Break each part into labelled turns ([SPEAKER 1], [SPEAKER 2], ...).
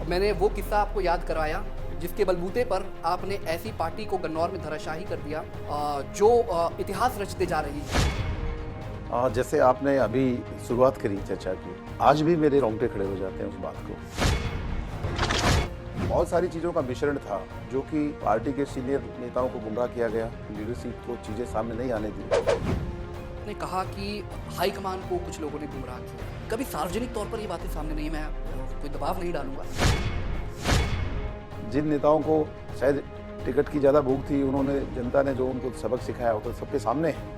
[SPEAKER 1] मैंने वो किस्सा आपको याद कराया जिसके बलबूते पर आपने ऐसी पार्टी को गन्नौर में धराशाही कर दिया जो इतिहास रचते जा रही है।
[SPEAKER 2] जैसे आपने अभी शुरुआत करी चर्चा की, आज भी मेरे रोंगटे खड़े हो जाते हैं उस बात को। बहुत सारी चीज़ों का मिश्रण था जो कि पार्टी के सीनियर नेताओं को गुमराह किया गया, लीडरशिप को चीज़ें सामने नहीं आने दी।
[SPEAKER 1] ने कहा कि हाईकमान को कुछ लोगों ने गुमराह किया। कभी सार्वजनिक तौर पर ये बातें सामने नहीं, मैं कोई दबाव नहीं डालूंगा।
[SPEAKER 2] जिन नेताओं को शायद टिकट की ज़्यादा भूख थी, उन्होंने जनता ने जो उनको सबक सिखाया वो तो सबके सामने है।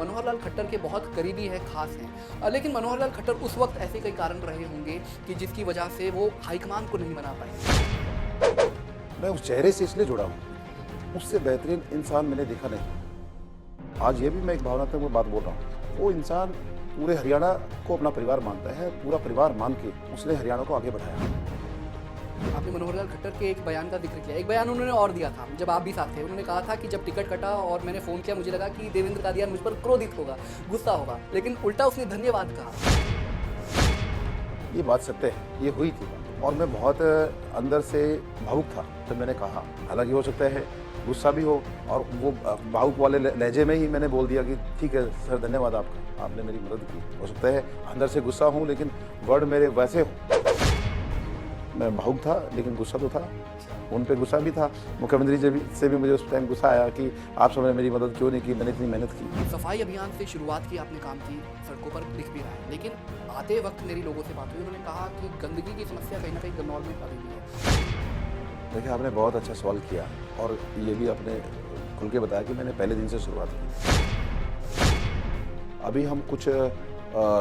[SPEAKER 1] मनोहर लाल खट्टर के बहुत करीबी है, खास हैं, लेकिन मनोहर लाल खट्टर उस वक्त ऐसे कई कारण रहे होंगे कि जिसकी वजह से वो हाईकमान को नहीं बना पाए।
[SPEAKER 2] मैं उस चेहरे से इसलिए जुड़ा हूँ, उससे बेहतरीन इंसान मैंने देखा नहीं। आज ये भी मैं एक भावनात्मक बात बोल रहा हूँ, वो इंसान पूरे हरियाणा को अपना परिवार मानता है, पूरा परिवार मान के उसने हरियाणा को आगे बढ़ाया।
[SPEAKER 1] आपने मनोहर लाल खट्टर के एक बयान का जिक्र किया, एक बयान उन्होंने और दिया था जब आप भी साथ थे। उन्होंने कहा था कि जब टिकट कटा और मैंने फ़ोन किया, मुझे लगा कि देवेंद्र कादियान मुझ पर क्रोधित होगा, गुस्सा होगा, लेकिन उल्टा उसने धन्यवाद कहा।
[SPEAKER 2] ये बात सत्य है, ये हुई थी और मैं बहुत अंदर से भावुक था जब मैंने कहा। हालांकि हो सकता है गुस्सा भी हो और वो भावुक वाले लहजे में ही मैंने बोल दिया कि ठीक है सर, धन्यवाद आपका, आपने मेरी मदद की। हो सकता है अंदर से गुस्सा हूँ लेकिन वर्ड मेरे वैसे हो। मैं भावुक था लेकिन गुस्सा तो था, उन पे गुस्सा भी था। मुख्यमंत्री जी से भी मुझे उस टाइम गुस्सा आया कि आप सबने मेरी मदद क्यों नहीं की, मैंने इतनी मेहनत की।
[SPEAKER 1] सफाई अभियान से शुरुआत की आपने, काम की, सड़कों पर दिख भी रहा है, लेकिन आते वक्त मेरी लोगों से बात हुई, उन्होंने कहा कि गंदगी की समस्या कहीं ना कहीं गन्नौर में अभी भी है।
[SPEAKER 2] देखिए, आपने बहुत अच्छा सवाल किया और ये भी आपने खुल के बताया कि मैंने पहले दिन से शुरुआत की। अभी हम कुछ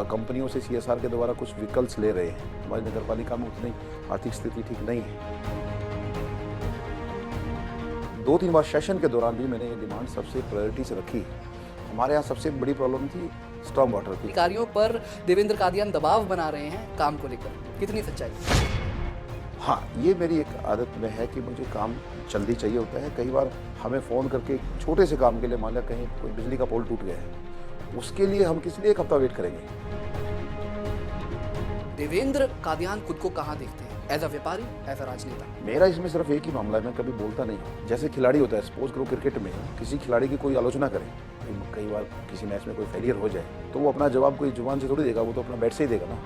[SPEAKER 2] कंपनियों से CSR के द्वारा कुछ व्हीकल्स ले रहे हैं। हमारी नगरपालिका में उतनी आर्थिक स्थिति ठीक नहीं है। 2-3 बार सेशन के दौरान भी मैंने ये डिमांड सबसे प्रायोरिटी से रखी। हमारे यहाँ सबसे बड़ी प्रॉब्लम थी स्टॉर्म वाटर की।
[SPEAKER 1] अधिकारियों पर देवेंद्र कादियान दबाव बना रहे हैं काम को लेकर, कितनी सच्चाई?
[SPEAKER 2] हाँ, ये मेरी एक आदत में है कि मुझे काम जल्दी चाहिए होता है। कई बार हमें फ़ोन करके छोटे से काम के लिए, मान लिया कहीं कोई बिजली का पोल टूट गया है, उसके लिए हम किस लिए 1 हफ्ता वेट करेंगे।
[SPEAKER 1] देवेंद्र कादियान खुद को कहाँ देखते हैं, एज अ व्यापारी, एज अ राजनेता?
[SPEAKER 2] मेरा इसमें सिर्फ एक ही मामला है, मैं कभी बोलता नहीं। जैसे खिलाड़ी होता है, सपोज करो क्रिकेट में किसी खिलाड़ी की कोई आलोचना करें, कई बार किसी मैच में कोई फेलियर हो जाए तो वो अपना जवाब कोई जुबान से थोड़ी देगा, वो तो अपना बैट से ही देगा ना।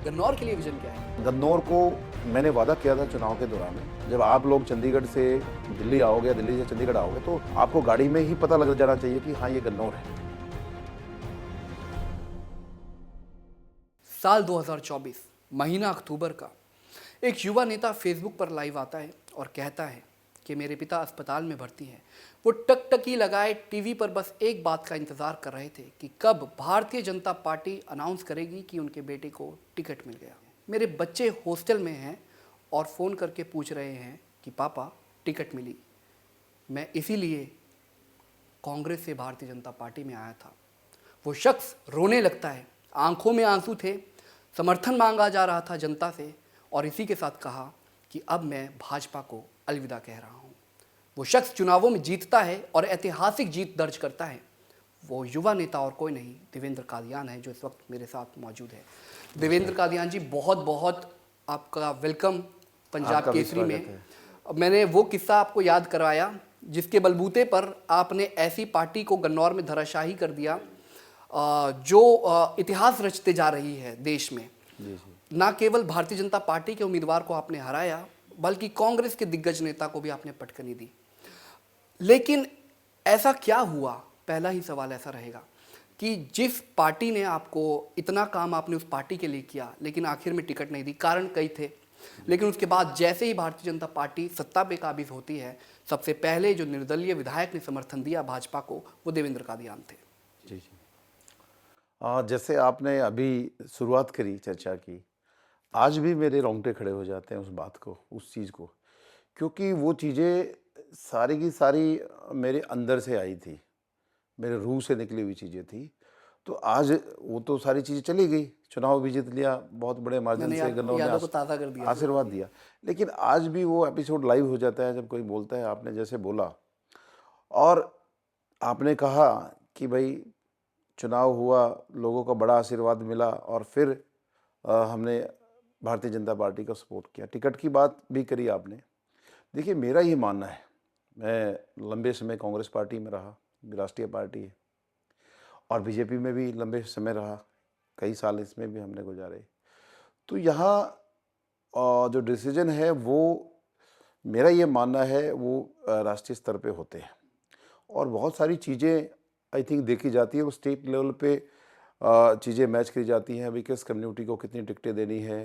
[SPEAKER 1] गन्नौर के लिए विजन क्या है?
[SPEAKER 2] गन्नौर को मैंने वादा किया था चुनाव के दौरान, जब आप लोग चंडीगढ़ से दिल्ली आओगे, दिल्ली से चंडीगढ़ आओगे, तो आपको गाड़ी में ही पता लग जाना चाहिए कि हाँ, ये गन्नौर है।
[SPEAKER 1] साल 2024 महीना अक्टूबर का, एक युवा नेता फेसबुक पर लाइव आता है और कहता है कि मेरे पिता अस्पताल में भर्ती हैं। वो टकटकी लगाए टीवी पर बस एक बात का इंतज़ार कर रहे थे कि कब भारतीय जनता पार्टी अनाउंस करेगी कि उनके बेटे को टिकट मिल गया। मेरे बच्चे हॉस्टल में हैं और फ़ोन करके पूछ रहे हैं कि पापा टिकट मिली। मैं इसीलिए कांग्रेस से भारतीय जनता पार्टी में आया था। वो शख्स रोने लगता है, आंखों में आंसू थे, समर्थन मांगा जा रहा था जनता से, और इसी के साथ कहा कि अब मैं भाजपा को अलविदा कह रहा हूँ। वो शख्स चुनावों में जीतता है और ऐतिहासिक जीत दर्ज करता है। वो युवा नेता और कोई नहीं, देवेंद्र कादियान है, जो इस वक्त मेरे साथ मौजूद है। देवेंद्र कादियान जी, बहुत बहुत आपका वेलकम पंजाब केसरी में। मैंने वो किस्सा आपको याद करवाया जिसके बलबूते पर आपने ऐसी पार्टी को गन्नौर में धराशाही कर दिया जो इतिहास रचते जा रही है देश में। ना केवल भारतीय जनता पार्टी के उम्मीदवार को आपने हराया, बल्कि कांग्रेस के दिग्गज नेता को भी आपने पटकनी दी। लेकिन ऐसा क्या हुआ, पहला ही सवाल ऐसा रहेगा कि जिस पार्टी ने आपको इतना काम, आपने उस पार्टी के लिए किया, लेकिन आखिर में टिकट नहीं दी। कारण कई थे, लेकिन उसके बाद जैसे ही भारतीय जनता पार्टी सत्ता पे काबिज होती है, सबसे पहले जो निर्दलीय विधायक ने समर्थन दिया भाजपा को, वो देवेंद्र कादियान थे।
[SPEAKER 2] जी जी। जैसे आपने अभी शुरुआत करी चर्चा की, आज भी मेरे रोंगटे खड़े हो जाते हैं उस बात को, उस चीज़ को, क्योंकि वो चीज़ें सारी की सारी मेरे अंदर से आई थी, मेरे रूह से निकली हुई चीज़ें थी। तो आज वो तो सारी चीज़ें चली गई, चुनाव भी जीत लिया, बहुत बड़े मार्जिन से गन्नौर ने
[SPEAKER 1] यादों को ताज़ा कर दिया,
[SPEAKER 2] आशीर्वाद दिया। लेकिन आज भी वो एपिसोड लाइव हो जाता है जब कोई बोलता है, आपने जैसे बोला, और आपने कहा कि भाई चुनाव हुआ, लोगों का बड़ा आशीर्वाद मिला और फिर हमने भारतीय जनता पार्टी का सपोर्ट किया। टिकट की बात भी करी आपने। देखिए, मेरा ये मानना है, मैं लंबे समय कांग्रेस पार्टी में रहा, राष्ट्रीय पार्टी है, और बीजेपी में भी लंबे समय रहा, कई साल इसमें भी हमने गुजारे। तो यहाँ जो डिसीजन है वो, मेरा ये मानना है वो राष्ट्रीय स्तर पे होते हैं, और बहुत सारी चीज़ें आई थिंक देखी जाती है, वो स्टेट लेवल पे चीज़ें मैच की जाती हैं। अभी किस कम्युनिटी को कितनी टिकटें देनी है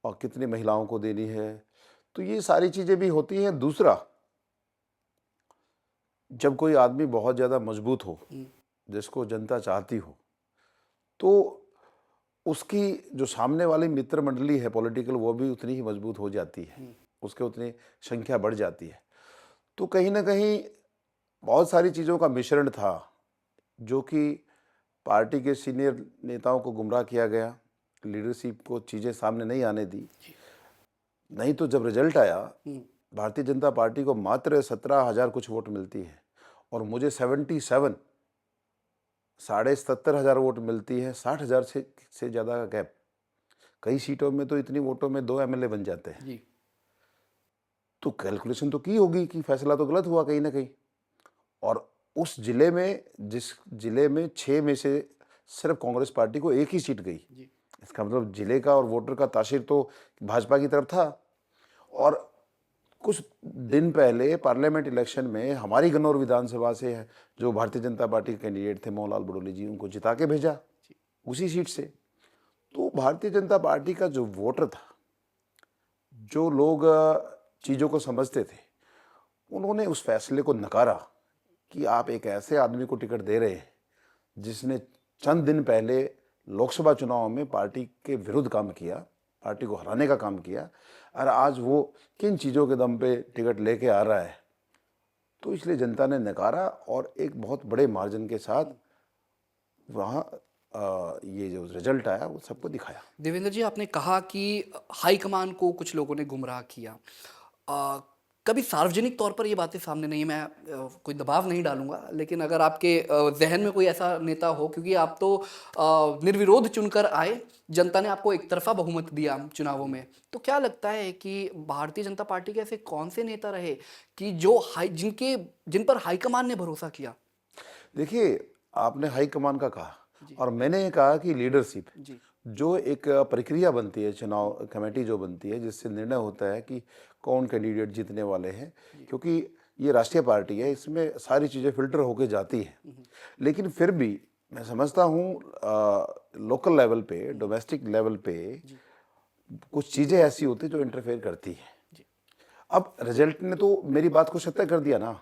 [SPEAKER 2] और कितनी महिलाओं को देनी है, तो ये सारी चीज़ें भी होती हैं। दूसरा, जब कोई आदमी बहुत ज़्यादा मजबूत हो, जिसको जनता चाहती हो, तो उसकी जो सामने वाली मित्र मंडली है पॉलिटिकल, वो भी उतनी ही मजबूत हो जाती है, उसके उतनी संख्या बढ़ जाती है। तो कहीं ना कहीं बहुत सारी चीज़ों का मिश्रण था, जो कि पार्टी के सीनियर नेताओं को गुमराह किया गया, लीडरशिप को चीज़ें सामने नहीं आने दी। नहीं तो जब रिजल्ट आया, भारतीय जनता पार्टी को मात्र 17,000 कुछ वोट मिलती है, और मुझे 77, 77,500 वोट मिलती है, 60,000 से ज़्यादा का गैप। कई सीटों में तो इतनी वोटों में 2 एमएलए बन जाते हैं।
[SPEAKER 1] जी।
[SPEAKER 2] तो कैलकुलेशन तो की होगी कि फैसला तो गलत हुआ कहीं ना कहीं। और उस जिले में, जिस जिले में 6 में से सिर्फ कांग्रेस पार्टी को 1 ही सीट गई, इसका मतलब जिले का और वोटर का तासीर तो भाजपा की तरफ था। और कुछ दिन पहले पार्लियामेंट इलेक्शन में हमारी गन्नौर विधानसभा से जो भारतीय जनता पार्टी के कैंडिडेट थे मोहनलाल बडोली जी, उनको जिता के भेजा उसी सीट से। तो भारतीय जनता पार्टी का जो वोटर था, जो लोग चीज़ों को समझते थे, उन्होंने उस फैसले को नकारा कि आप एक ऐसे आदमी को टिकट दे रहे हैं जिसने चंद दिन पहले लोकसभा चुनाव में पार्टी के विरुद्ध काम किया, पार्टी को हराने का काम किया, और आज वो किन चीज़ों के दम पे टिकट लेके आ रहा है। तो इसलिए जनता ने नकारा, और एक बहुत बड़े मार्जिन के साथ वहाँ ये जो रिजल्ट आया वो सबको दिखाया।
[SPEAKER 1] देवेंद्र जी, आपने कहा कि हाईकमान को कुछ लोगों ने गुमराह किया। कभी सार्वजनिक तौर पर ये बातें सामने नहीं, मैं कोई दबाव नहीं डालूंगा, लेकिन अगर आपके जहन में कोई ऐसा नेता हो, क्योंकि आप तो निर्विरोध चुनकर आए, जनता ने आपको एक तरफा बहुमत दिया चुनावों में, तो क्या लगता है कि भारतीय जनता पार्टी के ऐसे कौन से नेता रहे कि जिन पर हाईकमान ने भरोसा किया?
[SPEAKER 2] देखिए, आपने हाईकमान का कहा, और मैंने ये कहा कि लीडरशिप, जो एक प्रक्रिया बनती है, चुनाव कमेटी जो बनती है, जिससे निर्णय होता है कि कौन कैंडिडेट जीतने वाले हैं, क्योंकि ये राष्ट्रीय पार्टी है, इसमें सारी चीज़ें फिल्टर होके जाती हैं। लेकिन फिर भी मैं समझता हूँ लोकल लेवल पे, डोमेस्टिक लेवल पे कुछ चीज़ें ऐसी होती जो इंटरफेयर करती हैं। अब रिजल्ट ने तो मेरी बात को सत्य कर दिया ना।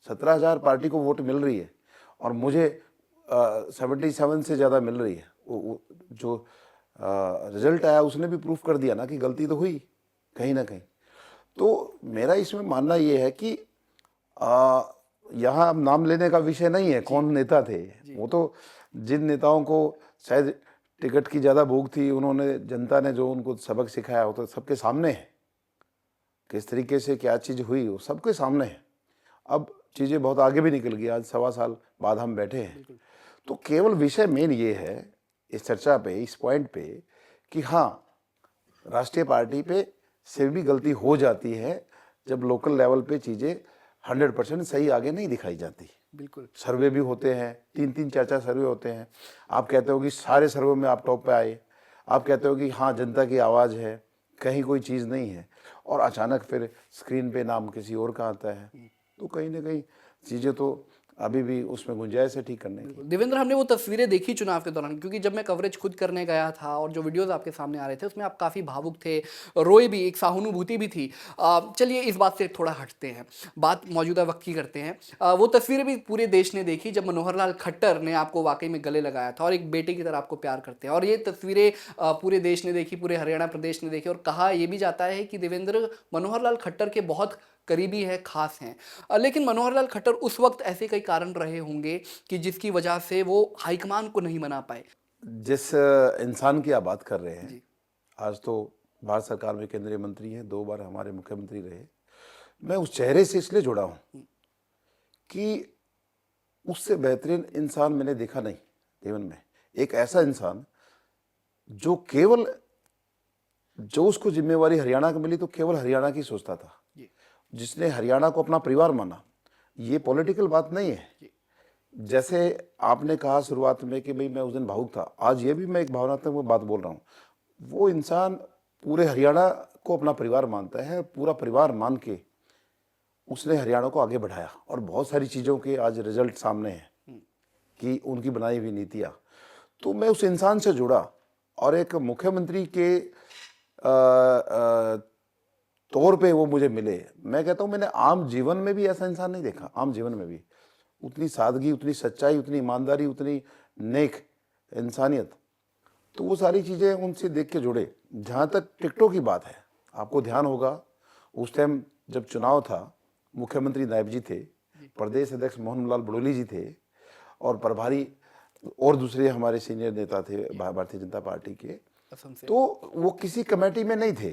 [SPEAKER 2] 17,000 पार्टी को वोट मिल रही है, और मुझे 77 से ज़्यादा मिल रही है। जो रिजल्ट आया उसने भी प्रूफ कर दिया ना कि गलती तो हुई कहीं ना कहीं। तो मेरा इसमें मानना ये है कि यहाँ अब नाम लेने का विषय नहीं है कौन नेता थे, वो तो जिन नेताओं को शायद टिकट की ज़्यादा भूख थी, उन्होंने, जनता ने जो उनको सबक सिखाया, वो तो सबके सामने है। किस तरीके से क्या चीज़ हुई वो सबके सामने है। अब चीज़ें बहुत आगे भी निकल गई, आज 1.25 साल बाद हम बैठे हैं। तो केवल विषय मेन ये है इस चर्चा पे, इस पॉइंट पे, कि हाँ, राष्ट्रीय पार्टी पे से भी गलती हो जाती है जब लोकल लेवल पे चीज़ें 100% सही आगे नहीं दिखाई जाती।
[SPEAKER 1] बिल्कुल।
[SPEAKER 2] सर्वे भी होते हैं, 3-3 4-4 सर्वे होते हैं। आप कहते हो कि सारे सर्वे में आप टॉप पे आए, आप कहते हो कि हाँ जनता की आवाज़ है, कहीं कोई चीज़ नहीं है, और अचानक फिर स्क्रीन पे नाम किसी और का आता है। तो कहीं ना कहीं चीज़ें तो अभी भी उसमें गुंजाइश है ठीक करने की।
[SPEAKER 1] देवेंद्र, हमने वो तस्वीरें देखी चुनाव के दौरान, क्योंकि जब मैं कवरेज खुद करने गया था और जो वीडियोस आपके सामने आ रहे थे उसमें आप काफ़ी भावुक थे, रोए भी, एक सहानुभूति भी थी। चलिए इस बात से थोड़ा हटते हैं, बात मौजूदा वक्त की करते हैं। वो तस्वीरें भी पूरे देश ने देखी जब मनोहर लाल खट्टर ने आपको वाकई में गले लगाया था और एक बेटे की तरह आपको प्यार करते हैं, और ये तस्वीरें पूरे देश ने देखी, पूरे हरियाणा प्रदेश ने देखी, और कहा यह भी जाता है कि देवेंद्र मनोहर लाल खट्टर के बहुत करीबी है, खास हैं। लेकिन मनोहर लाल खट्टर उस वक्त ऐसे कई कारण रहे होंगे कि जिसकी वजह से वो हाईकमान को नहीं मना पाए।
[SPEAKER 2] जिस इंसान की आप बात कर रहे हैं, आज तो भारत सरकार में केंद्रीय मंत्री हैं, 2 बार हमारे मुख्यमंत्री रहे। मैं उस चेहरे से इसलिए जुड़ा हूँ कि उससे बेहतरीन इंसान मैंने देखा नहीं जीवन में। एक ऐसा इंसान जो केवल जो उसको जिम्मेवारी हरियाणा को मिली तो केवल हरियाणा की सोचता था,
[SPEAKER 1] जी
[SPEAKER 2] जिसने हरियाणा को अपना परिवार माना। ये पॉलिटिकल बात नहीं है।
[SPEAKER 1] जी
[SPEAKER 2] जैसे आपने कहा शुरुआत में कि भाई मैं उस दिन भावुक था, आज ये भी मैं एक भावनात्मक बात बोल रहा हूँ। वो इंसान पूरे हरियाणा को अपना परिवार मानता है, पूरा परिवार मान के उसने हरियाणा को आगे बढ़ाया और बहुत सारी चीज़ों के आज रिजल्ट सामने हैं कि उनकी बनाई हुई नीतियाँ। तो मैं उस इंसान से जुड़ा और एक मुख्यमंत्री के तौर पे वो मुझे मिले। मैं कहता हूँ मैंने आम जीवन में भी ऐसा इंसान नहीं देखा। आम जीवन में भी उतनी सादगी, उतनी सच्चाई, उतनी ईमानदारी, उतनी नेक इंसानियत। तो वो सारी चीज़ें उनसे देख के जुड़े। जहाँ तक टिकटों की बात है, आपको ध्यान होगा उस टाइम जब चुनाव था, मुख्यमंत्री नायब जी थे, प्रदेश अध्यक्ष मोहन लाल बुड़ोली जी थे और प्रभारी और दूसरे हमारे सीनियर नेता थे भारतीय जनता पार्टी के।
[SPEAKER 1] असम से।
[SPEAKER 2] तो वो किसी कमेटी में नहीं थे,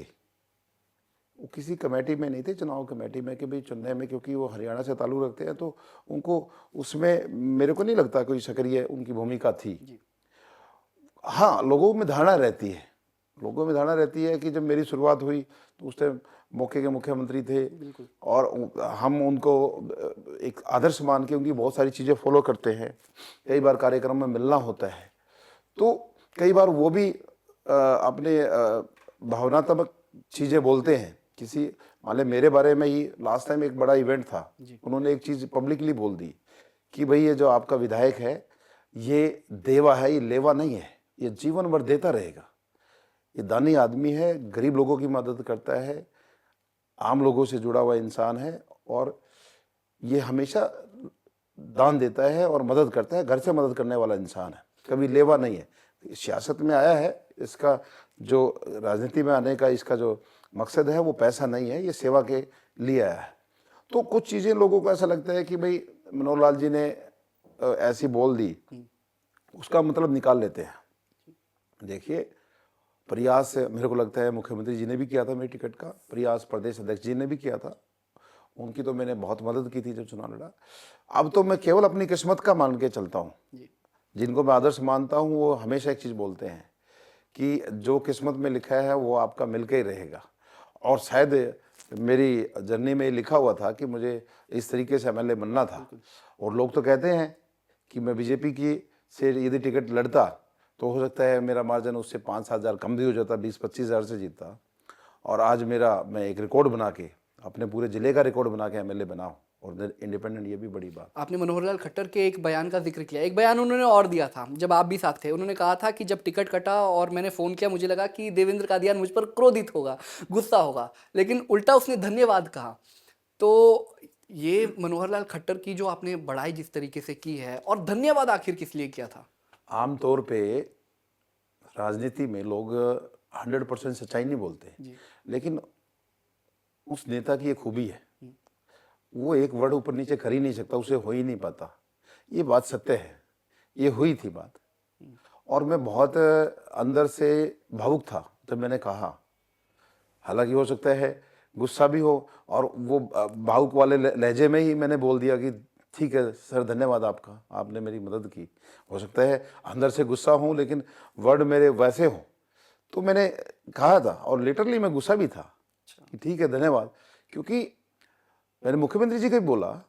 [SPEAKER 2] वो किसी कमेटी में नहीं थे, चुनाव कमेटी में कि भाई चुनने में, क्योंकि वो हरियाणा से ताल्लुक रखते हैं तो उनको उसमें मेरे को नहीं लगता कोई सक्रिय उनकी भूमिका थी।
[SPEAKER 1] जी
[SPEAKER 2] हाँ, लोगों में धारणा रहती है, लोगों में धारणा रहती है कि जब मेरी शुरुआत हुई तो उस टाइम मौके के मुख्यमंत्री थे और हम उनको एक आदर्श मान के उनकी बहुत सारी चीज़ें फॉलो करते हैं। कई बार कार्यक्रम में मिलना होता है, तो कई बार वो भी अपने भावनात्मक चीज़ें बोलते हैं। किसी मान लें मेरे बारे में ही लास्ट टाइम एक बड़ा इवेंट था, उन्होंने एक चीज़ पब्लिकली बोल दी कि भाई ये जो आपका विधायक है ये देवा है, ये लेवा नहीं है, ये जीवन भर देता रहेगा, ये दानी आदमी है, गरीब लोगों की मदद करता है, आम लोगों से जुड़ा हुआ इंसान है और ये हमेशा दान देता है और मदद करता है, घर से मदद करने वाला इंसान है, कभी लेवा नहीं है। सियासत में आया है, इसका जो राजनीति में आने का इसका जो मकसद है वो पैसा नहीं है, ये सेवा के लिए आया है। तो कुछ चीज़ें लोगों को ऐसा लगता है कि भाई मनोहर लाल जी ने ऐसी बोल दी, उसका मतलब निकाल लेते हैं। देखिए, प्रयास मेरे को लगता है मुख्यमंत्री जी ने भी किया था मेरी टिकट का, प्रयास प्रदेश अध्यक्ष जी ने भी किया था, उनकी तो मैंने बहुत मदद की थी जब चुनाव लड़ा। अब तो मैं केवल अपनी किस्मत का मान के चलता हूँ। जिनको मैं आदर्श मानता हूँ वो हमेशा एक चीज़ बोलते हैं कि जो किस्मत में लिखा है वो आपका मिल के ही रहेगा। और शायद मेरी जर्नी में लिखा हुआ था कि मुझे इस तरीके से एमएलए बनना था। और लोग तो कहते हैं कि मैं बीजेपी की से यदि टिकट लड़ता तो हो सकता है मेरा मार्जिन उससे 5-7 हज़ार कम भी हो जाता, 20-25 हज़ार से जीतता। और आज मैं एक रिकॉर्ड बना के, अपने पूरे ज़िले का रिकॉर्ड बना के एमएलए बना हूँ और इंडिपेंडेंट, ये भी बड़ी बात।
[SPEAKER 1] आपने मनोहर लाल खट्टर के एक बयान का जिक्र किया, एक बयान उन्होंने और दिया था जब आप भी साथ थे। उन्होंने कहा था कि जब टिकट कटा और मैंने फ़ोन किया, मुझे लगा कि देवेंद्र कादियान मुझ पर क्रोधित होगा, गुस्सा होगा, लेकिन उल्टा उसने धन्यवाद कहा। तो ये मनोहर लाल खट्टर की जो आपने बड़ाई जिस तरीके से की है, और धन्यवाद आखिर किस लिए किया था?
[SPEAKER 2] आमतौर पे राजनीति में लोग 100% सच्चाई नहीं बोलते, लेकिन उस नेता की एक खूबी है, वो एक वर्ड ऊपर नीचे कर ही नहीं सकता, उसे हो ही नहीं पाता। ये बात सत्य है, ये हुई थी बात। और मैं बहुत अंदर से भावुक था जब मैंने कहा। हालांकि हो सकता है गुस्सा भी हो और वो भावुक वाले लहजे में ही मैंने बोल दिया कि ठीक है सर, धन्यवाद आपका, आपने मेरी मदद की। हो सकता है अंदर से गुस्सा हूँ लेकिन वर्ड मेरे वैसे हों। तो मैंने कहा था और लिटरली मैं गुस्सा भी था कि ठीक है धन्यवाद, क्योंकि मैंने मुख्यमंत्री जी को भी बोला,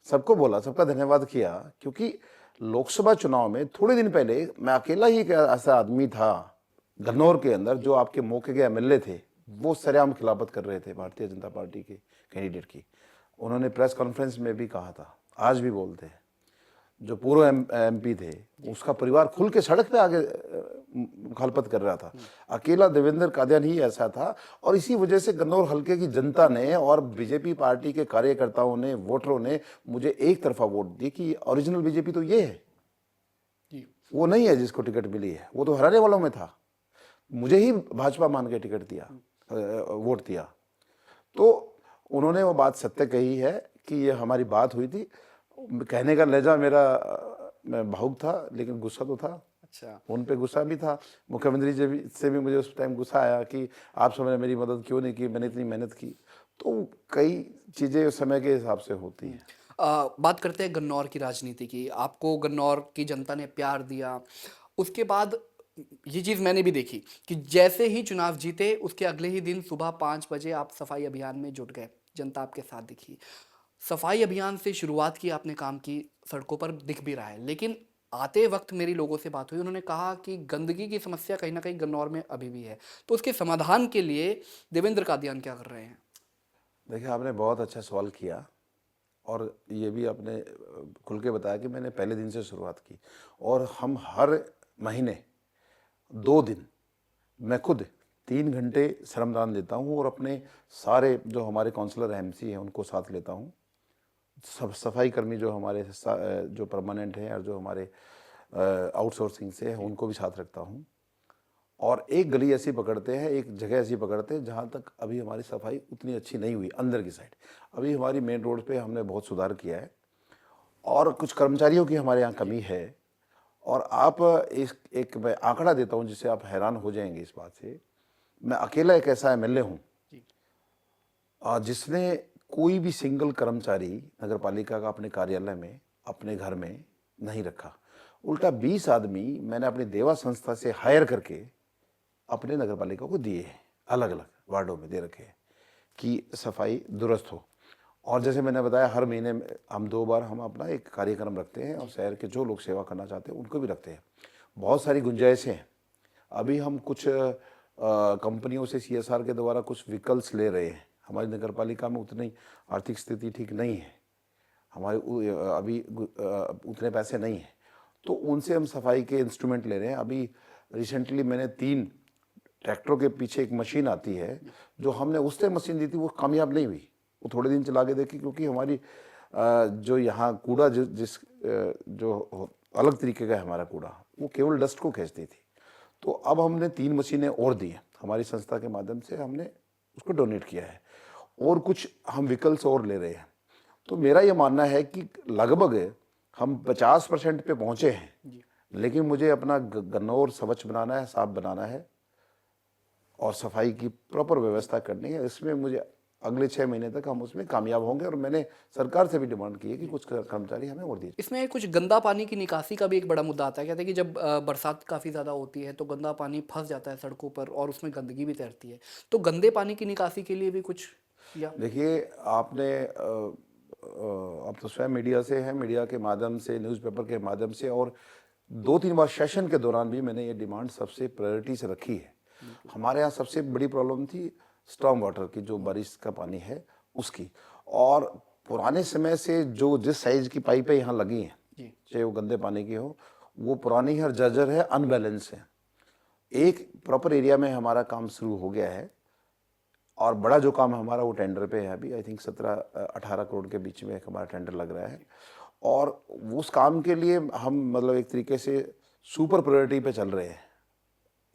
[SPEAKER 2] सबको बोला, सबका धन्यवाद किया, क्योंकि लोकसभा चुनाव में थोड़े दिन पहले मैं अकेला ही एक ऐसा आदमी था गन्नौर के अंदर जो आपके मौके के एमएलए थे, वो सरेआम खिलाफत कर रहे थे भारतीय जनता पार्टी के कैंडिडेट की। उन्होंने प्रेस कॉन्फ्रेंस में भी कहा था, आज भी बोलते हैं, जो पूर्व एमपी थे उसका परिवार खुल के सड़क पे आगे मुखालफत कर रहा था। अकेला देवेंद्र कादियान ही ऐसा था और इसी वजह से गन्नौर हल्के की जनता ने और बीजेपी पार्टी के कार्यकर्ताओं ने, वोटरों ने मुझे एक तरफा वोट दी कि ओरिजिनल बीजेपी तो ये है, वो नहीं है जिसको टिकट मिली है, वो तो हराने वालों में था। मुझे ही भाजपा मान के टिकट दिया, वोट दिया। तो उन्होंने वो बात सत्य कही है कि ये हमारी बात हुई थी। कहने का लहजा मेरा, मैं भावुक था लेकिन गुस्सा तो था।
[SPEAKER 1] अच्छा,
[SPEAKER 2] उन पे गुस्सा भी था। मुख्यमंत्री जी से भी मुझे उस टाइम गुस्सा आया कि आप सबने मेरी मदद क्यों नहीं की, मैंने इतनी मेहनत की। तो कई चीज़ें समय के हिसाब से होती हैं।
[SPEAKER 1] बात करते हैं गन्नौर की राजनीति की। आपको गन्नौर की जनता ने प्यार दिया, उसके बाद ये चीज़ मैंने भी देखी कि जैसे ही चुनाव जीते उसके अगले ही दिन सुबह 5 बजे आप सफाई अभियान में जुट गए, जनता आपके साथ दिखी। सफाई अभियान से शुरुआत की आपने काम की, सड़कों पर दिख भी रहा है, लेकिन आते वक्त मेरी लोगों से बात हुई, उन्होंने कहा कि गंदगी की समस्या कहीं ना कहीं गन्नौर में अभी भी है। तो उसके समाधान के लिए देवेंद्र कादियान क्या कर रहे हैं?
[SPEAKER 2] देखिए, आपने बहुत अच्छा सवाल किया और ये भी आपने खुल के बताया कि मैंने पहले दिन से शुरुआत की और हम हर महीने 2 दिन मैं खुद 3 घंटे श्रमदान देता हूँ और अपने सारे जो हमारे काउंसलर एमसी हैं उनको साथ लेता हूँ। सब सफाई कर्मी जो हमारे जो परमानेंट हैं और जो हमारे आउटसोर्सिंग से हैं उनको भी साथ रखता हूँ और एक गली ऐसी पकड़ते हैं, एक जगह ऐसी पकड़ते हैं जहाँ तक अभी हमारी सफाई उतनी अच्छी नहीं हुई अंदर की साइड। अभी हमारी मेन रोड पे हमने बहुत सुधार किया है और कुछ कर्मचारियों की हमारे यहाँ कमी है। और आप इस एक मैं आंकड़ा देता हूँ जिससे आप हैरान हो जाएंगे इस बात से। मैं अकेला एक ऐसा एमएलए हूँ जिसने कोई भी सिंगल कर्मचारी नगर पालिका का अपने कार्यालय में अपने घर में नहीं रखा। उल्टा 20 आदमी मैंने अपनी देवा संस्था से हायर करके अपने नगर पालिका को दिए हैं, अलग अलग वार्डों में दे रखे हैं कि सफाई दुरुस्त हो। और जैसे मैंने बताया हर महीने में हम 2 बार हम अपना एक कार्यक्रम रखते हैं और शहर के जो लोग सेवा करना चाहते हैं उनको भी रखते हैं। बहुत सारी गुंजाइशें हैं। अभी हम कुछ कंपनियों से सीएसआर के द्वारा कुछ व्हीकल्स ले रहे हैं। हमारी नगर पालिका में उतनी आर्थिक स्थिति ठीक नहीं है, हमारे अभी उतने पैसे नहीं हैं, तो उनसे हम सफाई के इंस्ट्रूमेंट ले रहे हैं। अभी रिसेंटली मैंने 3 ट्रैक्टरों के पीछे एक मशीन आती है, जो हमने उससे मशीन दी थी, वो कामयाब नहीं हुई। वो थोड़े दिन चला के देखी क्योंकि हमारी जो यहाँ कूड़ा जो अलग तरीके का है हमारा कूड़ा, वो केवल डस्ट को खींचती थी। तो अब हमने 3 मशीनें और दी हैं हमारी संस्था के माध्यम से, हमने उसको डोनेट किया है और कुछ हम व्हीकल्स और ले रहे हैं। तो मेरा ये मानना है कि लगभग हम 50% पे पहुँचे हैं, लेकिन मुझे अपना गन्नौर स्वच्छ बनाना है, साफ बनाना है और सफाई की प्रॉपर व्यवस्था करनी है। इसमें मुझे अगले 6 महीने तक हम उसमें कामयाब होंगे और मैंने सरकार से भी डिमांड की है कि कुछ कर्मचारी हमें और दीजिए।
[SPEAKER 1] इसमें कुछ गंदा पानी की निकासी का भी एक बड़ा मुद्दा आता है। कहते हैं कि जब बरसात काफ़ी ज़्यादा होती है तो गंदा पानी फंस जाता है सड़कों पर और उसमें गंदगी भी तैरती है। तो गंदे पानी की निकासी के लिए भी कुछ या
[SPEAKER 2] देखिए, आपने अब तो स्वयं मीडिया से है, मीडिया के माध्यम से, न्यूज़पेपर के माध्यम से और 2-3 बार सेशन के दौरान भी मैंने ये डिमांड सबसे प्रायोरिटी से रखी है। हमारे यहाँ सबसे बड़ी प्रॉब्लम थी स्टॉर्म वाटर की, जो बारिश का पानी है उसकी। और पुराने समय से जो जिस साइज की पाइपें यहाँ लगी हैं, चाहे वो गंदे पानी की हो, वो पुरानी है और जर्जर है, अनबैलेंस है। एक प्रॉपर एरिया में हमारा काम शुरू हो गया है और बड़ा जो काम हमारा वो टेंडर पे है। अभी आई थिंक 17-18 करोड़ के बीच में एक हमारा टेंडर लग रहा है और उस काम के लिए हम मतलब एक तरीके से सुपर प्रायोरिटी पे चल रहे हैं।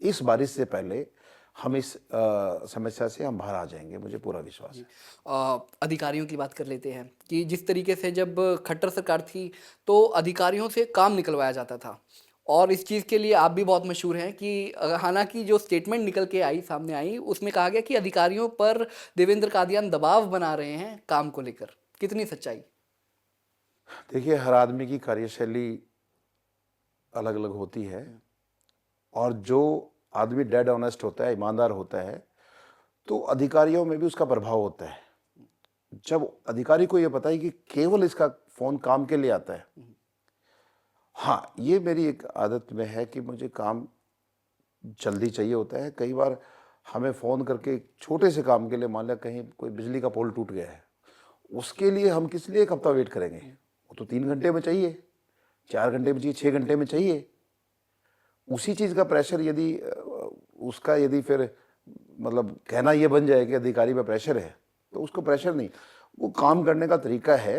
[SPEAKER 2] इस बारिश से पहले हम इस समस्या से हम बाहर आ जाएंगे, मुझे पूरा विश्वास है।
[SPEAKER 1] अधिकारियों की बात कर लेते हैं कि जिस तरीके से जब खट्टर सरकार थी तो अधिकारियों से काम निकलवाया जाता था और इस चीज़ के लिए आप भी बहुत मशहूर हैं कि हालांकि जो स्टेटमेंट निकल के आई सामने आई उसमें कहा गया कि अधिकारियों पर देवेंद्र कादियान दबाव बना रहे हैं काम को लेकर। कितनी सच्चाई?
[SPEAKER 2] देखिए, हर आदमी की कार्यशैली अलग अलग होती है और जो आदमी डेड ऑनेस्ट होता है, ईमानदार होता है, तो अधिकारियों में भी उसका प्रभाव होता है। जब अधिकारी को ये पता है कि केवल इसका फ़ोन काम के लिए आता है। हाँ, ये मेरी एक आदत में है कि मुझे काम जल्दी चाहिए होता है। कई बार हमें फ़ोन करके एक छोटे से काम के लिए, मान लिया कहीं कोई बिजली का पोल टूट गया है, उसके लिए हम किस लिए 1 हफ्ता वेट करेंगे? वो तो 3 घंटे में चाहिए, 4 घंटे में चाहिए, 6 घंटे में चाहिए। उसी चीज़ का प्रेशर यदि यदि फिर मतलब कहना ये बन जाए कि अधिकारी पे प्रेशर है, तो उसको प्रेशर नहीं, वो काम करने का तरीका है।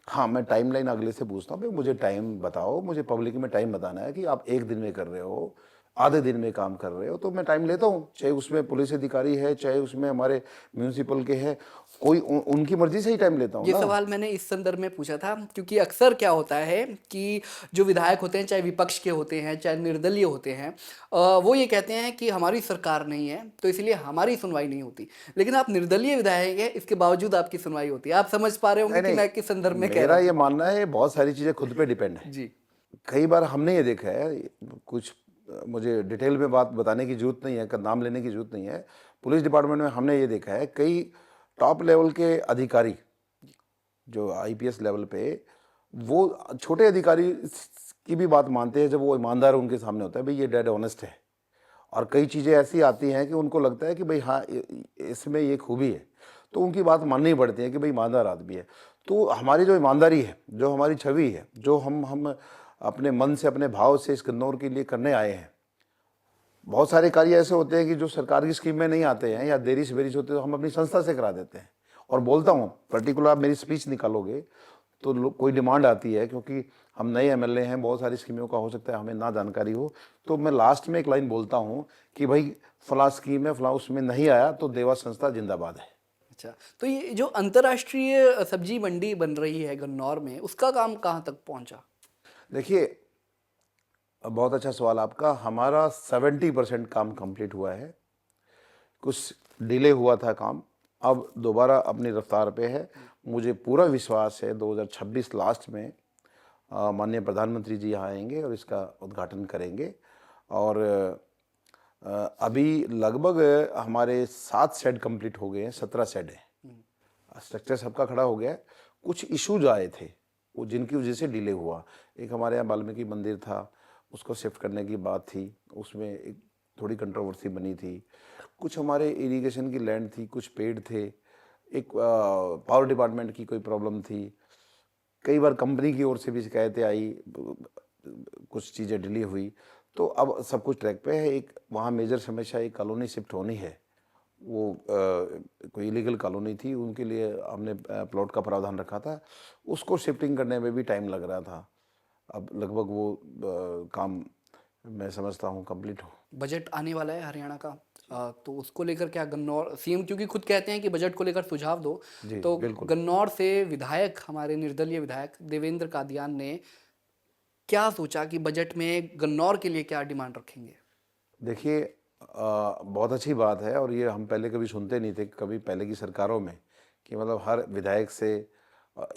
[SPEAKER 2] हाँ, मैं टाइमलाइन अगले से पूछता हूँ, भाई मुझे टाइम बताओ, मुझे पब्लिक में टाइम बताना है कि आप 1 दिन में कर रहे हो, आधे दिन में काम कर रहे हो, तो मैं टाइम लेता हूँ। चाहे उसमें पुलिस अधिकारी है, चाहे उसमें हमारे म्यूनिसिपल के हैं, कोई उनकी मर्जी से ही टाइम लेता हूँ
[SPEAKER 1] ये
[SPEAKER 2] ना।
[SPEAKER 1] सवाल मैंने इस संदर्भ में पूछा था क्योंकि अक्सर क्या होता है कि जो विधायक होते हैं, चाहे विपक्ष के होते हैं, चाहे निर्दलीय होते हैं, वो ये कहते हैं कि हमारी सरकार नहीं है तो इसलिए हमारी सुनवाई नहीं होती। लेकिन आप निर्दलीय विधायक हैं, इसके बावजूद आपकी सुनवाई होती है। आप समझ पा रहे होंगे कि मैं किस संदर्भ में कह रहा
[SPEAKER 2] मेरा
[SPEAKER 1] हूँ।
[SPEAKER 2] ये मानना है बहुत सारी चीज़ें खुद पे डिपेंड है।
[SPEAKER 1] जी
[SPEAKER 2] कई बार हमने ये देखा है, कुछ मुझे डिटेल में बात बताने की ज़रूरत नहीं है, नाम लेने की ज़रूरत नहीं है। पुलिस डिपार्टमेंट में हमने ये देखा है, कई टॉप लेवल के अधिकारी जो आईपीएस लेवल पे, वो छोटे अधिकारी की भी बात मानते हैं जब वो ईमानदार उनके सामने होता है, भाई ये डेड ऑनेस्ट है। और कई चीज़ें ऐसी आती हैं कि उनको लगता है कि भाई हाँ, इसमें ये खूबी है, तो उनकी बात माननी पड़ती है कि भाई ईमानदार आदमी है। तो हमारी जो ईमानदारी है, जो हमारी छवि है, जो हम अपने मन से, अपने भाव से इस कन्नौर के लिए करने आए हैं। बहुत सारे कार्य ऐसे होते हैं कि जो सरकार की स्कीम में नहीं आते हैं या देरी से बेरी होते हैं, तो हम अपनी संस्था से करा देते हैं। और बोलता हूँ, पर्टिकुलर आप मेरी स्पीच निकालोगे तो कोई डिमांड आती है, क्योंकि हम नए एमएलए हैं, बहुत सारी स्कीमों का हो सकता है हमें ना जानकारी हो, तो मैं लास्ट में एक लाइन बोलता हूँ कि भाई फला स्कीम है, फला उसमें नहीं आया तो देवा संस्था जिंदाबाद है।
[SPEAKER 1] अच्छा, तो ये जो अंतर्राष्ट्रीय सब्जी मंडी बन रही है गन्नौर में, उसका काम कहाँ तक पहुँचा?
[SPEAKER 2] देखिए, बहुत अच्छा सवाल आपका। हमारा 70% काम कंप्लीट हुआ है, कुछ डिले हुआ था काम, अब दोबारा अपनी रफ्तार पे है। मुझे पूरा विश्वास है 2026 लास्ट में माननीय प्रधानमंत्री जी यहाँ आएंगे और इसका उद्घाटन करेंगे। और अभी लगभग हमारे 7 शेड कंप्लीट हो गए हैं, 17 शेड हैं, स्ट्रक्चर सबका खड़ा हो गया है। कुछ इश्यूज आए थे वो जिनकी वजह से डिले हुआ। एक हमारे यहाँ वाल्मीकि मंदिर था, उसको शिफ्ट करने की बात थी, उसमें एक थोड़ी कंट्रोवर्सी बनी थी। कुछ हमारे इरिगेशन की लैंड थी, कुछ पेड़ थे, एक पावर डिपार्टमेंट की कोई प्रॉब्लम थी, कई बार कंपनी की ओर से भी शिकायतें आई, कुछ चीज़ें डिले हुई। तो अब सब कुछ ट्रैक पे है। एक वहाँ मेजर समस्या, एक कॉलोनी शिफ्ट होनी है, वो कोई इलीगल कॉलोनी थी, उनके लिए हमने प्लॉट का प्रावधान रखा था, उसको शिफ्टिंग करने में भी टाइम लग रहा था। अब लगभग वो काम मैं समझता हूँ कंप्लीट हो।
[SPEAKER 1] बजट आने वाला है हरियाणा का, तो उसको लेकर क्या गन्नौर सीएम, क्योंकि खुद कहते हैं कि बजट को लेकर सुझाव दो,
[SPEAKER 2] जी
[SPEAKER 1] तो
[SPEAKER 2] बिल्कुल।
[SPEAKER 1] गन्नौर से विधायक, हमारे निर्दलीय विधायक देवेंद्र कादियान ने क्या सोचा कि बजट में गन्नौर के लिए क्या डिमांड रखेंगे?
[SPEAKER 2] देखिए, बहुत अच्छी बात है, और ये हम पहले कभी सुनते नहीं थे, कभी पहले की सरकारों में, कि मतलब हर विधायक से,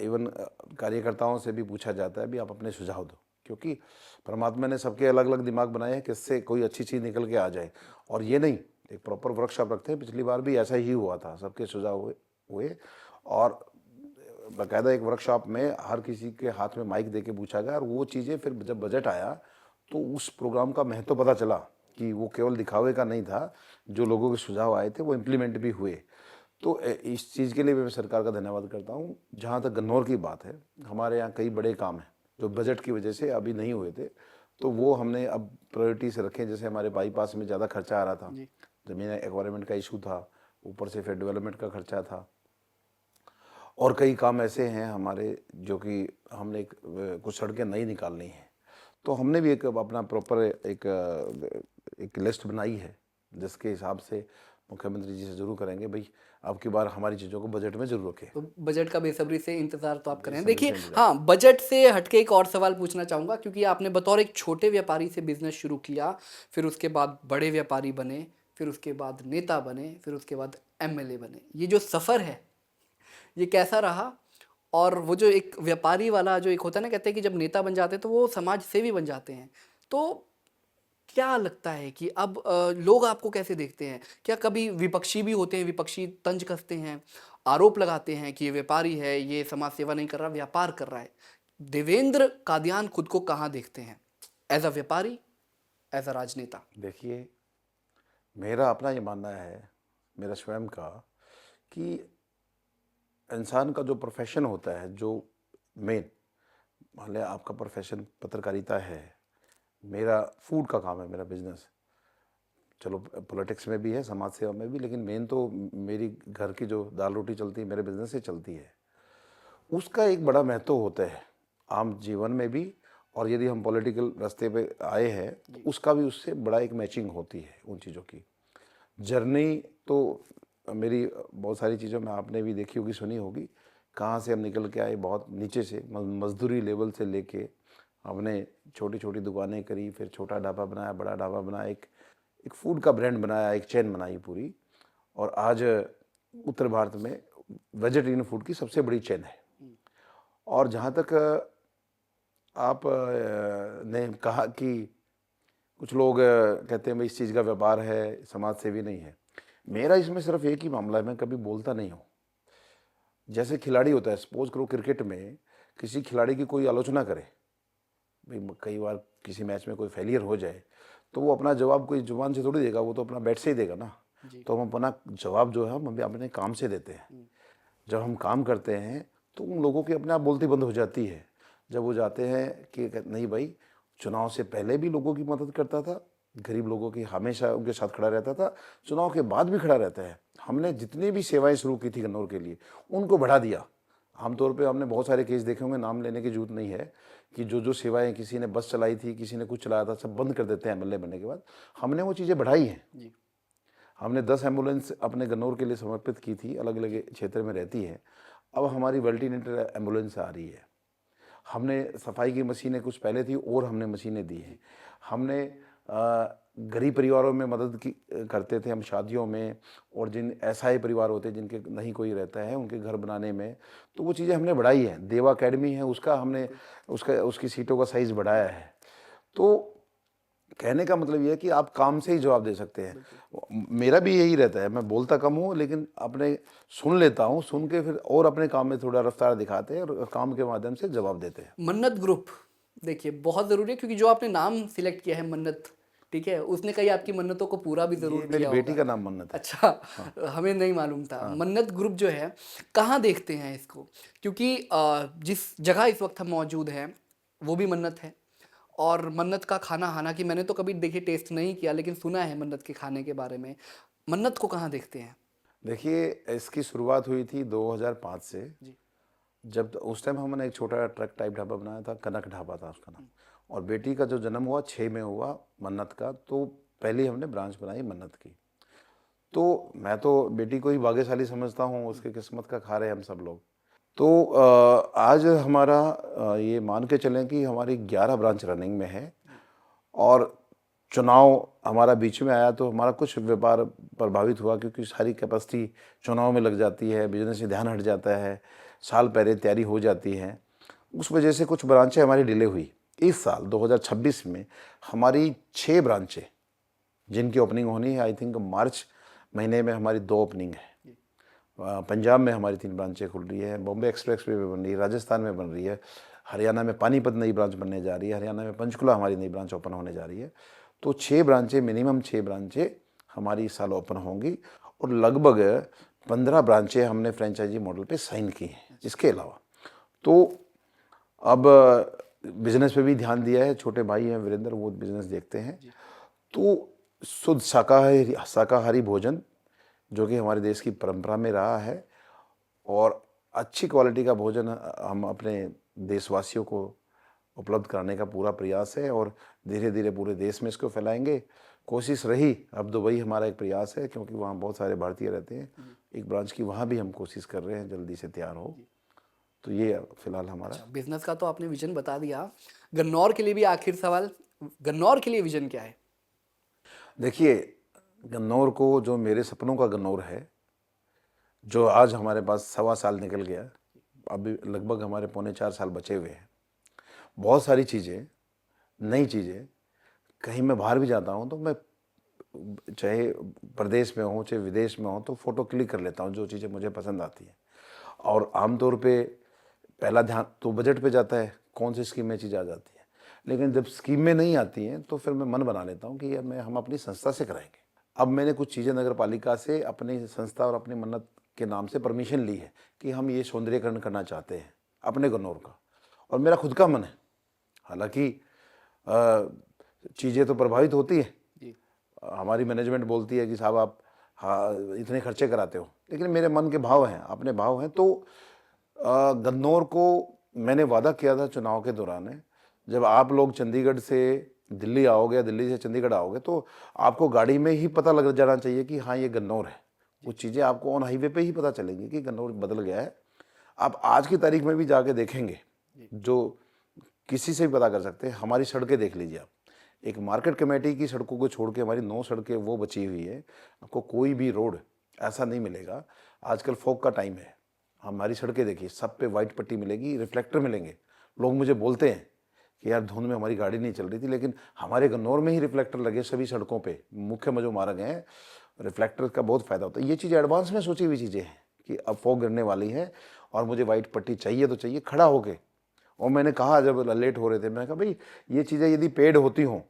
[SPEAKER 2] इवन कार्यकर्ताओं से भी पूछा जाता है भी आप अपने सुझाव दो, क्योंकि परमात्मा ने सबके अलग अलग दिमाग बनाए हैं, किससे कोई अच्छी चीज़ निकल के आ जाए। और ये नहीं, एक प्रॉपर वर्कशॉप रखते हैं, पिछली बार भी ऐसा ही हुआ था, सबके सुझाव हुए और बाकायदा एक वर्कशॉप में हर किसी के हाथ में माइक दे के पूछा गया। और वो चीज़ें फिर जब बजट आया तो उस प्रोग्राम का महत्व पता चला कि वो केवल दिखावे का नहीं था, जो लोगों के सुझाव आए थे वो इम्प्लीमेंट भी हुए। तो इस चीज़ के लिए मैं सरकार का धन्यवाद करता हूँ। जहाँ तक गन्नौर की बात है, हमारे यहाँ कई बड़े काम हैं जो बजट की वजह से अभी नहीं हुए थे, तो वो हमने अब प्रायोरिटी से रखे। जैसे हमारे बाईपास में ज़्यादा खर्चा आ रहा था, ज़मीन एक्वायरमेंट का इशू था, ऊपर से फिर डेवलपमेंट का खर्चा था, और कई काम ऐसे हैं हमारे जो कि हमने कुछ सड़कें नई निकालनी हैं, तो हमने भी एक अपना प्रॉपर एक लिस्ट बनाई है, जिसके हिसाब से मुख्यमंत्री जी से जरूर करेंगे भाई अब की बार हमारी चीज़ों को बजट में जरूर रखें।
[SPEAKER 1] तो बजट का बेसब्री से इंतजार तो आप करें। देखिए, हाँ, बजट से हटके एक और सवाल पूछना चाहूँगा, क्योंकि आपने बतौर एक छोटे व्यापारी से बिजनेस शुरू किया, फिर उसके बाद बड़े व्यापारी बने, फिर उसके बाद नेता बने, फिर उसके बाद एमएलए बने। ये जो सफ़र है, ये कैसा रहा? और वो जो एक व्यापारी वाला जो एक होता है ना, कहते हैं कि जब नेता बन जाते हैं तो वो समाज सेवी बन जाते हैं, तो क्या लगता है कि अब लोग आपको कैसे देखते हैं? क्या कभी विपक्षी भी होते हैं, विपक्षी तंज कसते हैं, आरोप लगाते हैं कि ये व्यापारी है, ये समाज सेवा नहीं कर रहा, व्यापार कर रहा है। देवेंद्र कादियान खुद को कहाँ देखते हैं? एज अ व्यापारी, एज अ राजनेता?
[SPEAKER 2] देखिए, मेरा अपना ये मानना है, मेरा स्वयं का, कि इंसान का जो प्रोफेशन होता है, जो मेन, मान लिया आपका प्रोफेशन पत्रकारिता है, मेरा फूड का काम है, मेरा बिजनेस, चलो पॉलिटिक्स में भी है, समाज सेवा में भी, लेकिन मेन तो मेरी घर की जो दाल रोटी चलती है मेरे बिजनेस से चलती है। उसका एक बड़ा महत्व होता है आम जीवन में भी, और यदि हम पॉलिटिकल रास्ते पे आए हैं तो उसका भी उससे बड़ा एक मैचिंग होती है उन चीज़ों की। जर्नी तो मेरी बहुत सारी चीज़ों में आपने भी देखी होगी, सुनी होगी, कहाँ से हम निकल के आए, बहुत नीचे से, मजदूरी लेवल से लेके हमने छोटी छोटी दुकानें करी, फिर छोटा ढाबा बनाया, बड़ा ढाबा बनाया, एक फूड का ब्रांड बनाया, एक चेन बनाई पूरी, और आज उत्तर भारत में वेजिटेरियन फूड की सबसे बड़ी चेन है। और जहाँ तक आप ने कहा कि कुछ लोग कहते हैं भाई इस चीज़ का व्यापार है, समाज सेवी नहीं है। मेरा इसमें सिर्फ एक ही मामला है, मैं कभी बोलता नहीं हूँ। जैसे खिलाड़ी होता है, सपोज करो क्रिकेट में किसी खिलाड़ी की कोई आलोचना करे, भाई कई बार किसी मैच में कोई फेलियर हो जाए, तो वो अपना जवाब कोई जुबान से थोड़ी देगा, वो तो अपना बैट से ही देगा ना। तो हम अपना जवाब जो है हम अपने काम से देते हैं। जब हम काम करते हैं तो उन लोगों की अपने आप बोलती बंद हो जाती है। जब वो जाते हैं कि नहीं भाई, चुनाव से पहले भी लोगों की मदद करता था, गरीब लोगों की हमेशा उनके साथ खड़ा रहता था, चुनाव के बाद भी खड़ा रहता है। हमने जितनी भी सेवाएं शुरू की थी गन्नौर के लिए, उनको बढ़ा दिया। आमतौर पे हमने बहुत सारे केस देखे होंगे, नाम लेने की जरूरत नहीं है, कि जो जो सेवाएं किसी ने बस चलाई थी, किसी ने कुछ चलाया था, सब बंद कर देते हैं एमएलए बनने के बाद। हमने वो चीज़ें बढ़ाई हैं। हमने 10 एम्बुलेंस अपने गन्नौर के लिए समर्पित की थी, अलग अलग क्षेत्र में रहती है। अब हमारी मल्टीनेटर एम्बुलेंस आ रही है। हमने सफाई की मशीनें कुछ पहले थी और हमने मशीनें दी हैं। हमने गरीब परिवारों में मदद की करते थे हम शादियों में, और जिन असहाय परिवार होते हैं जिनके नहीं कोई रहता है, उनके घर बनाने में, तो वो चीज़ें हमने बढ़ाई है। देवा अकेडमी है, उसका हमने उसकी सीटों का साइज़ बढ़ाया है। तो कहने का मतलब ये है कि आप काम से ही जवाब दे सकते हैं। मेरा भी यही रहता है, मैं बोलता कम हूँ लेकिन अपने सुन लेता हूँ, सुन के फिर और अपने काम में थोड़ा रफ्तार दिखाते हैं और काम के माध्यम से जवाब देते हैं।
[SPEAKER 1] मन्नत ग्रुप देखिए बहुत ज़रूरी है, क्योंकि जो आपने नाम सिलेक्ट किया है मन्नत, ठीक है, उसने कई आपकी मन्नतों को पूरा भी ज़रूर
[SPEAKER 2] ये मेरी
[SPEAKER 1] किया
[SPEAKER 2] बेटी
[SPEAKER 1] होगा।
[SPEAKER 2] का नाम मन्नत है।
[SPEAKER 1] अच्छा, हमें नहीं मालूम था। मन्नत ग्रुप जो है कहाँ देखते हैं इसको, क्योंकि जिस जगह इस वक्त हम मौजूद हैं वो भी मन्नत है, और मन्नत का खाना, हालांकि मैंने तो कभी देखिए टेस्ट नहीं किया, लेकिन सुना है मन्नत के खाने के बारे में। मन्नत को कहाँ देखते हैं?
[SPEAKER 2] देखिए, इसकी शुरुआत हुई थी 2005 से,
[SPEAKER 1] जी।
[SPEAKER 2] जब उस टाइम हमने एक छोटा ट्रक टाइप ढाबा बनाया था, कनक ढाबा था उसका नाम। और बेटी का जो जन्म हुआ 6 में हुआ मन्नत का, तो पहले हमने ब्रांच बनाई मन्नत की। तो मैं तो बेटी को ही भाग्यशाली समझता हूँ, उसकी किस्मत का खा रहे हैं हम सब लोग। तो आज हमारा ये मान के चलें कि हमारी 11 ब्रांच रनिंग में है, और चुनाव हमारा बीच में आया तो हमारा कुछ व्यापार प्रभावित हुआ, क्योंकि सारी कैपेसिटी चुनाव में लग जाती है, बिजनेस से ध्यान हट जाता है, साल पहले तैयारी हो जाती है। उस वजह से कुछ ब्रांचें हमारी डिले हुई। इस साल 2026 में हमारी 6 ब्रांचें जिनकी ओपनिंग होनी है, आई थिंक मार्च महीने में हमारी 2 ओपनिंग है। पंजाब में हमारी 3 ब्रांचें खुल रही है, बॉम्बे एक्सप्रेस वे में बन रही है, राजस्थान में बन रही है, हरियाणा में पानीपत नई ब्रांच बनने जा रही है, हरियाणा में पंचकुला हमारी नई ब्रांच ओपन होने जा रही है। तो 6 ब्रांचें, मिनिमम 6 ब्रांचें हमारी इस साल ओपन होंगी, और लगभग 15 ब्रांचें हमने फ्रेंचाइजी मॉडल पे साइन की हैं। इसके अलावा तो अब बिजनेस पे भी ध्यान दिया है, छोटे भाई हैं वीरेंद्र, वो बिजनेस देखते हैं। तो शुद्ध शाकाहारी भोजन जो कि हमारे देश की परंपरा में रहा है, और अच्छी क्वालिटी का भोजन हम अपने देशवासियों को उपलब्ध कराने का पूरा प्रयास है, और धीरे धीरे पूरे देश में इसको फैलाएंगे। कोशिश रही, अब दुबई हमारा एक प्रयास है, क्योंकि वहाँ बहुत सारे भारतीय रहते हैं, एक ब्रांच की वहाँ भी हम कोशिश कर रहे हैं जल्दी से तैयार हो। तो ये फिलहाल हमारा।
[SPEAKER 1] अच्छा, बिजनेस का तो आपने विजन बता दिया, गन्नौर के लिए भी आखिर सवाल, गन्नौर के लिए विजन क्या है?
[SPEAKER 2] देखिए, गन्नौर को, जो मेरे सपनों का गन्नौर है, जो आज हमारे पास 1.25 साल निकल गया, अभी लगभग हमारे 3.25 साल बचे हुए हैं। बहुत सारी चीज़ें, नई चीज़ें, कहीं मैं बाहर भी जाता हूँ तो मैं, चाहे प्रदेश में हूँ चाहे विदेश में हूँ, तो फ़ोटो क्लिक कर लेता हूँ जो चीज़ें मुझे पसंद आती हैं। और आमतौर पे पहला ध्यान तो बजट पे जाता है, कौन सी स्कीम में चीज़ आ जाती है। लेकिन जब स्कीम में नहीं आती हैं तो फिर मैं मन बना लेता हूँ कि ये हम अपनी संस्था से कराएंगे। अब मैंने कुछ चीज़ें नगर पालिका से अपनी संस्था और अपनी मन्नत के नाम से परमिशन ली है कि हम ये सौंदर्यीकरण करना चाहते हैं अपने गन्नौर का, और मेरा खुद का मन है। हालांकि चीज़ें तो प्रभावित होती हैं, हमारी मैनेजमेंट बोलती है कि साहब आप इतने खर्चे कराते हो, लेकिन मेरे मन के भाव हैं, अपने भाव हैं। तो गन्नौर को मैंने वादा किया था चुनाव के दौरान, जब आप लोग चंडीगढ़ से दिल्ली आओगे, दिल्ली से चंडीगढ़ आओगे, तो आपको गाड़ी में ही पता लग जाना चाहिए कि हाँ ये गन्नौर है। कुछ चीज़ें आपको ऑन हाईवे पे ही पता चलेंगी कि गन्नौर बदल गया है। आप आज की तारीख में भी जाके देखेंगे, जो किसी से भी पता कर सकते हैं, हमारी सड़कें देख लीजिए आप। एक मार्केट कमेटी की सड़कों को छोड़ के हमारी 9 सड़कें वो बची हुई है। आपको कोई भी रोड ऐसा नहीं मिलेगा। आजकल फॉग का टाइम है, हमारी सड़कें देखिए, सब पे वाइट पट्टी मिलेगी, रिफ्लेक्टर मिलेंगे। लोग मुझे बोलते हैं कि यार धुंध में हमारी गाड़ी नहीं चल रही थी, लेकिन हमारे गन्नौर में ही रिफ्लेक्टर लगे सभी सड़कों पे, मुख्य में जो मार्ग हैं, रिफ्लेक्टर का बहुत फ़ायदा होता है। ये चीज़ें एडवांस में सोची हुई चीज़ें हैं कि अब फॉग गिरने वाली है और मुझे वाइट पट्टी चाहिए तो चाहिए खड़ा होके। और मैंने कहा जब लेट हो रहे थे, मैंने कहा भाई ये चीज़ें यदि पेड होती हों,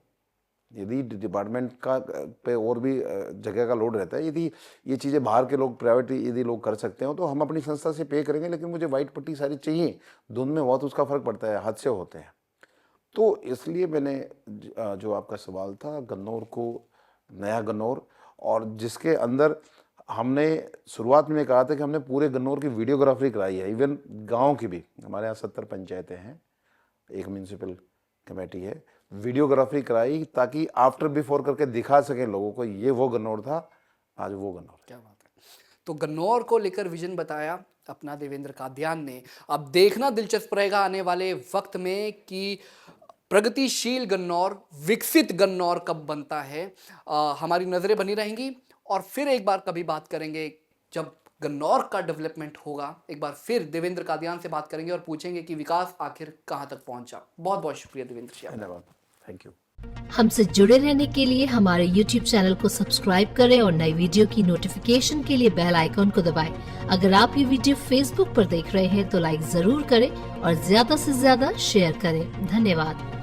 [SPEAKER 2] यदि डिपार्टमेंट का पे और भी जगह का लोड रहता है, यदि ये चीज़ें बाहर के लोग प्राइवेट यदि लोग कर सकते हो तो हम अपनी संस्था से पे करेंगे, लेकिन मुझे वाइट पट्टी सारी चाहिए। धुंध में बहुत उसका फ़र्क पड़ता है, हादसे होते हैं। तो इसलिए मैंने जो आपका सवाल था, गन्नौर को नया गन्नौर, और जिसके अंदर हमने शुरुआत में कहा था कि हमने पूरे गन्नौर की वीडियोग्राफी कराई है, इवन गांव की भी। हमारे यहाँ 70 पंचायतें हैं, एक म्यूनसिपल कमेटी है, वीडियोग्राफी कराई ताकि आफ्टर बिफोर करके दिखा सकें लोगों को ये वो गन्नौर था, आज वो गन्नौर।
[SPEAKER 1] क्या बात है। तो गन्नौर को लेकर विजन बताया अपना देवेंद्र कादियान ने। अब देखना दिलचस्प रहेगा आने वाले वक्त में कि प्रगतिशील गन्नौर, विकसित गन्नौर कब बनता है। हमारी नज़रें बनी रहेंगी और फिर एक बार कभी बात करेंगे जब गन्नौर का डेवलपमेंट होगा। एक बार फिर देवेंद्र कादियान से बात करेंगे और पूछेंगे कि विकास आखिर कहाँ तक पहुँचा। बहुत बहुत शुक्रिया देवेंद्र जी।
[SPEAKER 2] धन्यवाद, थैंक यू।
[SPEAKER 3] हमसे जुड़े रहने के लिए हमारे YouTube चैनल को सब्सक्राइब करें और नई वीडियो की नोटिफिकेशन के लिए बेल आइकॉन को दबाएं। अगर आप ये वीडियो Facebook पर देख रहे हैं तो लाइक जरूर करें और ज्यादा से ज्यादा शेयर करें। धन्यवाद।